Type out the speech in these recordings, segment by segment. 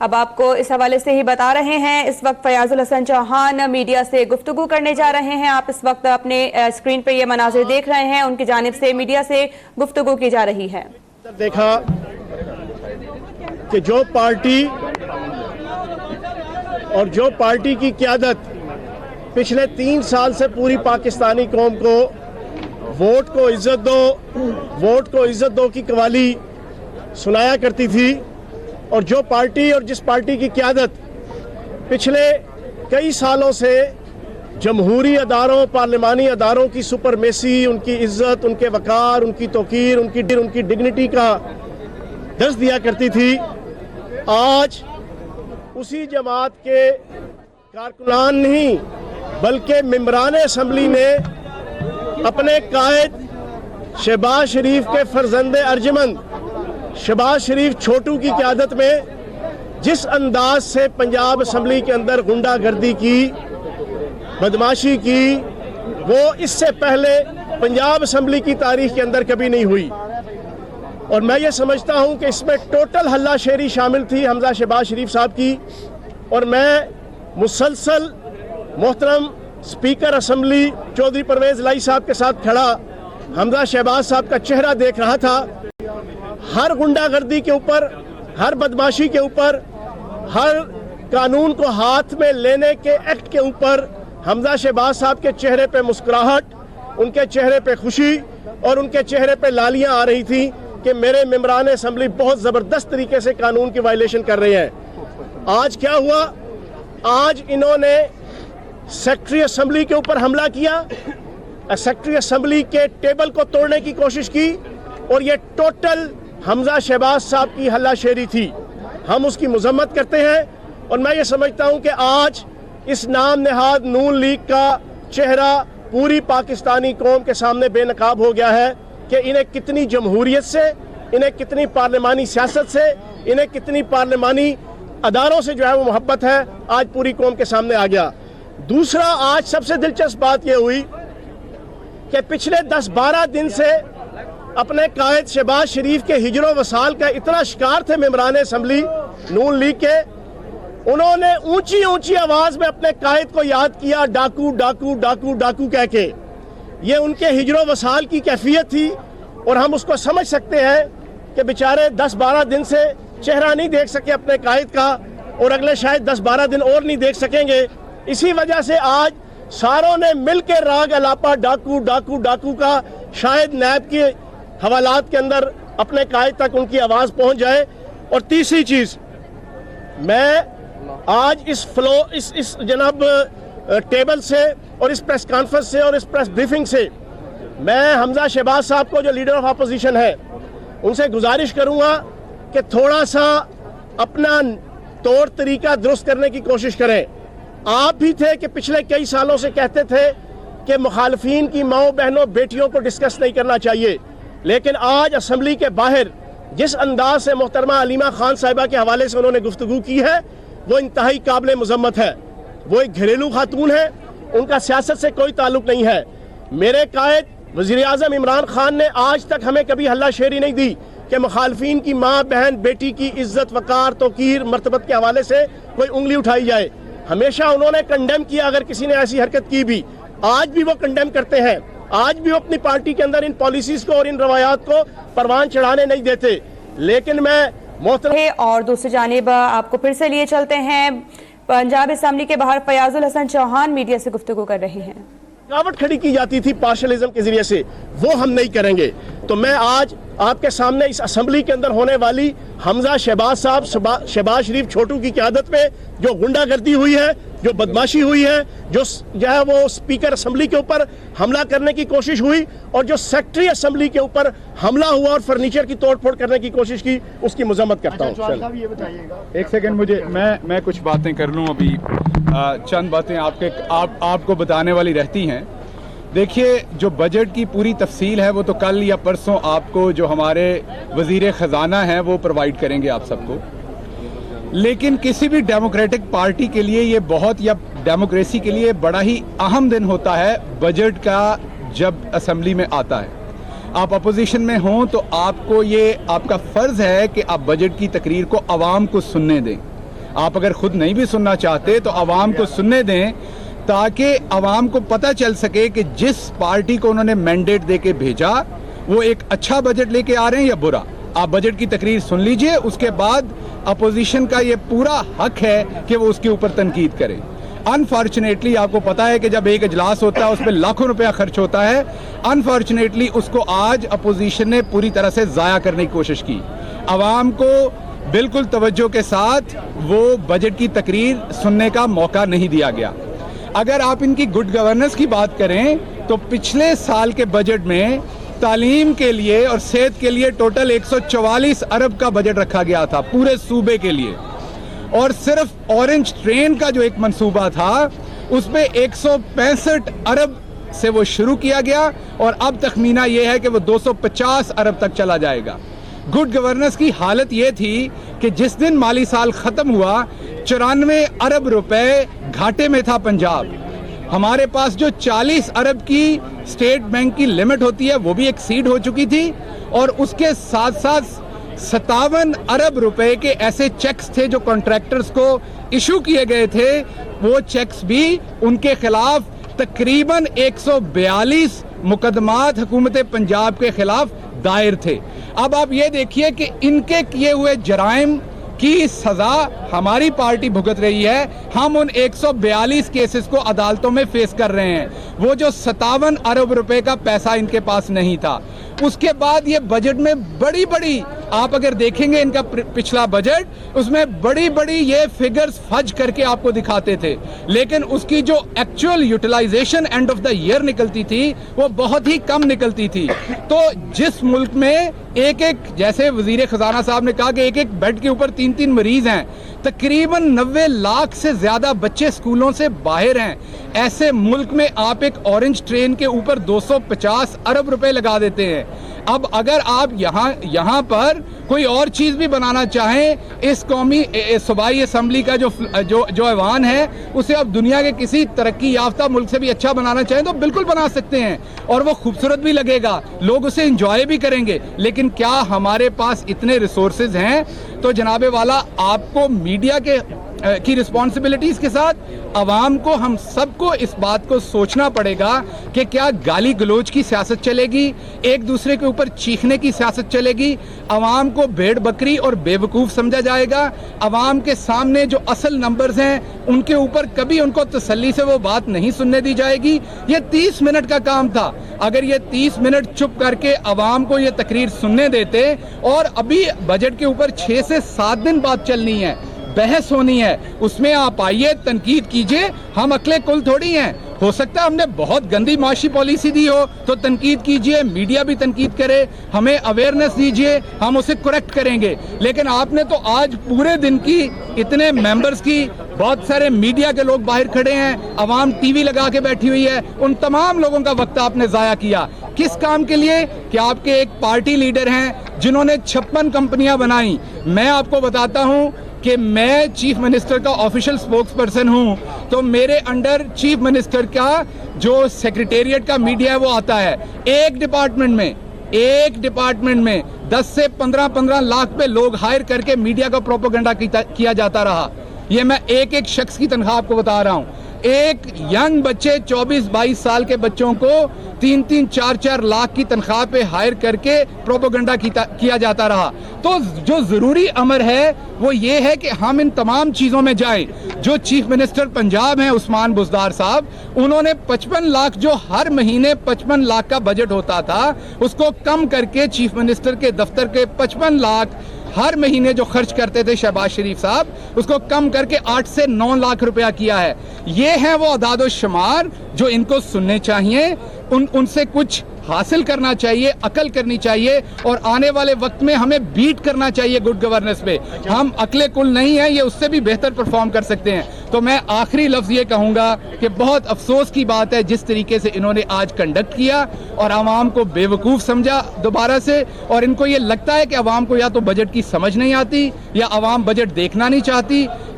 اب آپ کو اس حوالے سے ہی بتا رہے ہیں، اس وقت فیاض الحسن چوہان میڈیا سے گفتگو کرنے جا رہے ہیں۔ آپ اس وقت اپنے اسکرین پہ یہ مناظر دیکھ رہے ہیں، ان کی جانب سے میڈیا سے گفتگو کی جا رہی ہے۔ دیکھا کہ جو پارٹی اور جو پارٹی کی قیادت پچھلے 3 سال سے پوری پاکستانی قوم کو ووٹ کو عزت دو کی قوالی سنایا کرتی تھی، اور جو پارٹی اور جس پارٹی کی قیادت پچھلے کئی سالوں سے جمہوری اداروں، پارلیمانی اداروں کی سپرمیسی، ان کی عزت، ان کے وقار، ان کی توقیر، ان کی ڈگنیٹی کا درس دیا کرتی تھی، آج اسی جماعت کے کارکنان نہیں بلکہ ممبران اسمبلی نے اپنے قائد شہباز شریف کے فرزند ارجمند شہباز شریف چھوٹو کی قیادت میں جس انداز سے پنجاب اسمبلی کے اندر غنڈہ گردی کی، بدماشی کی، وہ اس سے پہلے پنجاب اسمبلی کی تاریخ کے اندر کبھی نہیں ہوئی۔ اور میں یہ سمجھتا ہوں کہ اس میں ٹوٹل ہلہ شیری شامل تھی حمزہ شہباز شریف صاحب کی، اور میں مسلسل محترم اسپیکر اسمبلی چودھری پرویز الہی صاحب کے ساتھ کھڑا حمزہ شہباز صاحب کا چہرہ دیکھ رہا تھا۔ ہر غنڈہ گردی کے اوپر، ہر بدماشی کے اوپر، ہر قانون کو ہاتھ میں لینے کے ایکٹ کے اوپر حمزہ شہباز صاحب کے چہرے پہ مسکراہٹ، ان کے چہرے پہ خوشی اور ان کے چہرے پہ لالیاں آ رہی تھیں کہ میرے ممبران اسمبلی بہت زبردست طریقے سے قانون کی وائلیشن کر رہے ہیں۔ آج کیا ہوا؟ آج انہوں نے سیکرٹری اسمبلی کے اوپر حملہ کیا، سیکرٹری اسمبلی کے ٹیبل کو توڑنے کی کوشش کی، اور یہ ٹوٹل حمزہ شہباز صاحب کی ہلہ شیری تھی۔ ہم اس کی مذمت کرتے ہیں، اور میں یہ سمجھتا ہوں کہ آج اس نام نہاد نون لیگ کا چہرہ پوری پاکستانی قوم کے سامنے بے نقاب ہو گیا ہے کہ انہیں کتنی جمہوریت سے، انہیں کتنی پارلیمانی سیاست سے، انہیں کتنی پارلیمانی اداروں سے جو ہے وہ محبت ہے، آج پوری قوم کے سامنے آ گیا۔ دوسرا، آج سب سے دلچسپ بات یہ ہوئی کہ پچھلے 10-12 دن سے اپنے قائد شہباز شریف کے ہجر و وصال کا اتنا شکار تھے ممبران اسمبلی نون لیگ کے، انہوں نے اونچی اونچی آواز میں اپنے قائد کو یاد کیا، ڈاکو ڈاکو ڈاکو ڈاکو کہہ کے۔ یہ ان کے ہجر و وصال کی کیفیت تھی، اور ہم اس کو سمجھ سکتے ہیں کہ بیچارے 10-12 دن سے چہرہ نہیں دیکھ سکے اپنے قائد کا، اور اگلے شاید 10-12 دن اور نہیں دیکھ سکیں گے۔ اسی وجہ سے آج ساروں نے مل کے راگ الاپا ڈاکو ڈاکو ڈاکو کا شاید نیب کے حوالات کے اندر اپنے قائد تک ان کی آواز پہنچ جائے۔ اور تیسری چیز، میں آج اس جناب ٹیبل سے اور اس پریس کانفرنس سے اور اس پریس بریفنگ سے میں حمزہ شہباز صاحب کو جو لیڈر آف اپوزیشن ہے ان سے گزارش کروں گا کہ تھوڑا سا اپنا طور طریقہ درست کرنے کی کوشش کریں۔ آپ بھی تھے کہ پچھلے کئی سالوں سے کہتے تھے کہ مخالفین کی ماؤں بہنوں بیٹیوں کو ڈسکس نہیں کرنا چاہیے، لیکن آج اسمبلی کے باہر جس انداز سے محترمہ علیمہ خان صاحبہ کے حوالے سے انہوں نے گفتگو کی ہے وہ انتہائی قابل مذمت ہے۔ وہ ایک گھریلو خاتون ہے، ان کا سیاست سے کوئی تعلق نہیں ہے۔ میرے قائد وزیر اعظم عمران خان نے آج تک ہمیں کبھی ہلہ شیری نہیں دی کہ مخالفین کی ماں بہن بیٹی کی عزت وقار توقیر مرتبت کے حوالے سے کوئی انگلی اٹھائی جائے۔ ہمیشہ انہوں نے کنڈیم کیا اگر کسی نے ایسی حرکت کی بھی، آج بھی وہ کنڈیم کرتے ہیں، آج بھی وہ اپنی پارٹی کے اندر ان پالیسیز کو اور ان روایات کو پروان چڑھانے نہیں دیتے۔ لیکن میں اور دوسری جانب آپ کو پھر سے لیے چلتے ہیں، پنجاب اسمبلی کے باہر فیاض الحسن چوہان میڈیا سے گفتگو کر رہے ہیں۔ رکاوٹ کھڑی کی جاتی تھی پارشلزم کے ذریعے سے، وہ ہم نہیں کریں گے۔ تو میں آج آپ کے سامنے اس اسمبلی کے اندر ہونے والی حمزہ شہباز صاحب شہباز شریف چھوٹو کی قیادت میں جو غنڈہ گردی ہوئی ہے، جو بدماشی ہوئی ہے، جو ہے وہ اسپیکر اسمبلی کے اوپر حملہ کرنے کی کوشش ہوئی، اور جو سیکرٹری اسمبلی کے اوپر حملہ ہوا اور فرنیچر کی توڑ پھوڑ کرنے کی کوشش کی، اس کی مذمت کرتا ہوں۔ ایک سیکنڈ، مجھے میں کچھ باتیں کر لوں، ابھی چند باتیں آپ کو بتانے والی رہتی ہیں۔ دیکھیے، جو بجٹ کی پوری تفصیل ہے وہ تو کل یا پرسوں آپ کو جو ہمارے وزیر خزانہ ہیں وہ پرووائڈ کریں گے آپ سب کو، لیکن کسی بھی ڈیموکریٹک پارٹی کے لیے یہ بہت، یا ڈیموکریسی کے لیے بڑا ہی اہم دن ہوتا ہے بجٹ کا جب اسمبلی میں آتا ہے۔ آپ اپوزیشن میں ہوں تو آپ کو یہ آپ کا فرض ہے کہ آپ بجٹ کی تقریر کو عوام کو سننے دیں۔ آپ اگر خود نہیں بھی سننا چاہتے تو عوام کو سننے دیں تاکہ عوام کو پتہ چل سکے کہ جس پارٹی کو انہوں نے مینڈیٹ دے کے بھیجا وہ ایک اچھا بجٹ لے کے آ رہے ہیں یا برا. آپ بجٹ کی تقریر سن لیجئے, اس کے بعد اپوزیشن کا یہ پورا حق ہے کہ وہ اس کے اوپر تنقید کرے. انفارچونیٹلی آپ کو پتا ہے کہ جب ایک اجلاس ہوتا ہے اس پہ لاکھوں روپیہ خرچ ہوتا ہے, انفارچونیٹلی اس کو آج اپوزیشن نے پوری طرح سے ضائع کرنے کی کوشش کی. عوام کو بالکل توجہ کے ساتھ وہ بجٹ کی تقریر سننے کا موقع نہیں دیا گیا. اگر آپ ان کی گڈ گورننس کی بات کریں تو پچھلے سال کے بجٹ میں تعلیم کے لیے اور صحت کے لیے ٹوٹل 144 ارب کا بجٹ رکھا گیا تھا پورے صوبے کے لیے, اور صرف اورنج ٹرین کا جو ایک منصوبہ تھا اس میں 165 ارب سے وہ شروع کیا گیا اور اب تخمینہ یہ ہے کہ وہ 250 ارب تک چلا جائے گا. گڈ گورننس کی حالت یہ تھی کہ جس دن مالی سال ختم ہوا 94 ارب روپے گھاٹے میں تھا پنجاب. ہمارے پاس جو 40 ارب کی اسٹیٹ بینک کی لمٹ ہوتی ہے وہ بھی ایکسیڈ ہو چکی تھی, اور اس کے ساتھ ساتھ 57 ارب روپے کے ایسے چیکس تھے جو کانٹریکٹرز کو ایشو کیے گئے تھے, وہ چیکس بھی ان کے خلاف تقریباً 142 مقدمات حکومت پنجاب کے خلاف دائر تھے. اب آپ یہ دیکھیے کہ ان کے کیے ہوئے جرائم کی سزا ہماری پارٹی بھگت رہی ہے. ہم ان 142 کیسز کو عدالتوں میں فیس کر رہے ہیں. وہ جو 57 ارب روپے کا پیسہ ان کے پاس نہیں تھا. اس کے بعد یہ بجٹ میں بڑی بڑی, آپ اگر دیکھیں گے ان کا پچھلا بجٹ, اس میں بڑی بڑی یہ فگرز فج کر کے آپ کو دکھاتے تھے, لیکن اس کی جو actual utilisation end of the year نکلتی تھی وہ بہت ہی کم نکلتی تھی. تو جس ملک میں ایک جیسے وزیر خزانہ صاحب نے کہا کہ ایک بیڈ کے اوپر 3 مریض ہیں, تقریباً 90 لاکھ سے زیادہ بچے اسکولوں سے باہر ہیں, ایسے ملک میں آپ ایک اورنج ٹرین کے اوپر 250 ارب روپے لگا دیتے ہیں. اب اگر آپ یہاں پر کوئی اور چیز بھی بنانا چاہیں, اس قومی صوبائی اسمبلی کا جو ایوان ہے اسے اب دنیا کے کسی ترقی یافتہ ملک سے بھی اچھا بنانا چاہیں تو بالکل بنا سکتے ہیں, اور وہ خوبصورت بھی لگے گا, لوگ اسے انجوائے بھی کریں گے. لیکن کیا ہمارے پاس اتنے ریسورسز ہیں؟ تو جناب والا, آپ کو میڈیا کی رسپانسبلٹیز کے ساتھ عوام کو, ہم سب کو اس بات کو سوچنا پڑے گا کہ کیا گالی گلوچ کی سیاست چلے گی, ایک دوسرے کے اوپر چیخنے کی سیاست چلے گی, عوام کو بھیڑ بکری اور بے وقوف سمجھا جائے گا, عوام کے سامنے جو اصل نمبرز ہیں ان کے اوپر کبھی ان کو تسلی سے وہ بات نہیں سننے دی جائے گی. یہ 30 منٹ کا کام تھا, اگر یہ 30 منٹ چپ کر کے عوام کو یہ تقریر سننے دیتے, اور ابھی بجٹ کے اوپر 6 سے 7 دن بات چلنی ہے, بحث ہونی ہے, اس میں آپ آئیے تنقید کیجئے, ہم اکلے کل تھوڑی ہیں. ہو سکتا ہے ہم نے بہت گندی معاشی پالیسی دی ہو تو تنقید کیجئے, میڈیا بھی تنقید کرے, ہمیں اویئرنیس دیجئے, ہم اسے کریکٹ کریں گے. لیکن آپ نے تو آج پورے دن کی اتنے ممبرز کی, بہت سارے میڈیا کے لوگ باہر کھڑے ہیں, عوام ٹی وی لگا کے بیٹھی ہوئی ہے, ان تمام لوگوں کا وقت آپ نے ضائع کیا. کس کام کے لیے؟ کہ آپ کے ایک پارٹی لیڈر ہیں جنہوں نے 56 کمپنیاں بنائیں. میں آپ کو بتاتا ہوں کہ میں چیف منسٹر کا آفیشل سپوکس پرسن ہوں, تو میرے انڈر چیف منسٹر کا جو سیکریٹریٹ کا میڈیا ہے وہ آتا ہے. ایک ڈپارٹمنٹ میں 10 سے 15 لاکھ پہ لوگ ہائر کر کے میڈیا کا پروپیگنڈا کیا جاتا رہا. یہ میں ایک شخص کی تنخواہ آپ کو بتا رہا ہوں. ایک ینگ بچے 24-22 سال کے بچوں کو 3-4 لاکھ کی تنخواہ پہ ہائر کر کے پروپیگنڈا کیا جاتا رہا. تو جو ضروری امر ہے وہ یہ ہے کہ ہم ان تمام چیزوں میں جائیں. جو چیف منسٹر پنجاب ہیں عثمان بزدار صاحب, انہوں نے 55 لاکھ, جو ہر مہینے 55 لاکھ کا بجٹ ہوتا تھا, اس کو کم کر کے چیف منسٹر کے دفتر کے 55 لاکھ ہر مہینے جو خرچ کرتے تھے شہباز شریف صاحب, اس کو کم کر کے 8 سے 9 لاکھ روپیہ کیا ہے. یہ ہیں وہ اعداد و شمار جو ان کو سننے چاہیے, ان سے کچھ حاصل کرنا چاہیے, عقل کرنی چاہیے, اور آنے والے وقت میں ہمیں بیٹ کرنا چاہیے گڈ گورننس پہ. ہم عقلے کل نہیں ہیں, یہ اس سے بھی بہتر پرفارم کر سکتے ہیں. تو میں آخری لفظ یہ کہوں گا کہ بہت افسوس کی بات ہے جس طریقے سے انہوں نے آج کنڈکٹ کیا, اور عوام کو بے وقوف سمجھا دوبارہ سے, اور ان کو یہ لگتا ہے کہ عوام کو یا تو بجٹ کی سمجھ نہیں آتی یا عوام بجٹ دیکھنا نہیں چاہتی.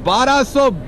1200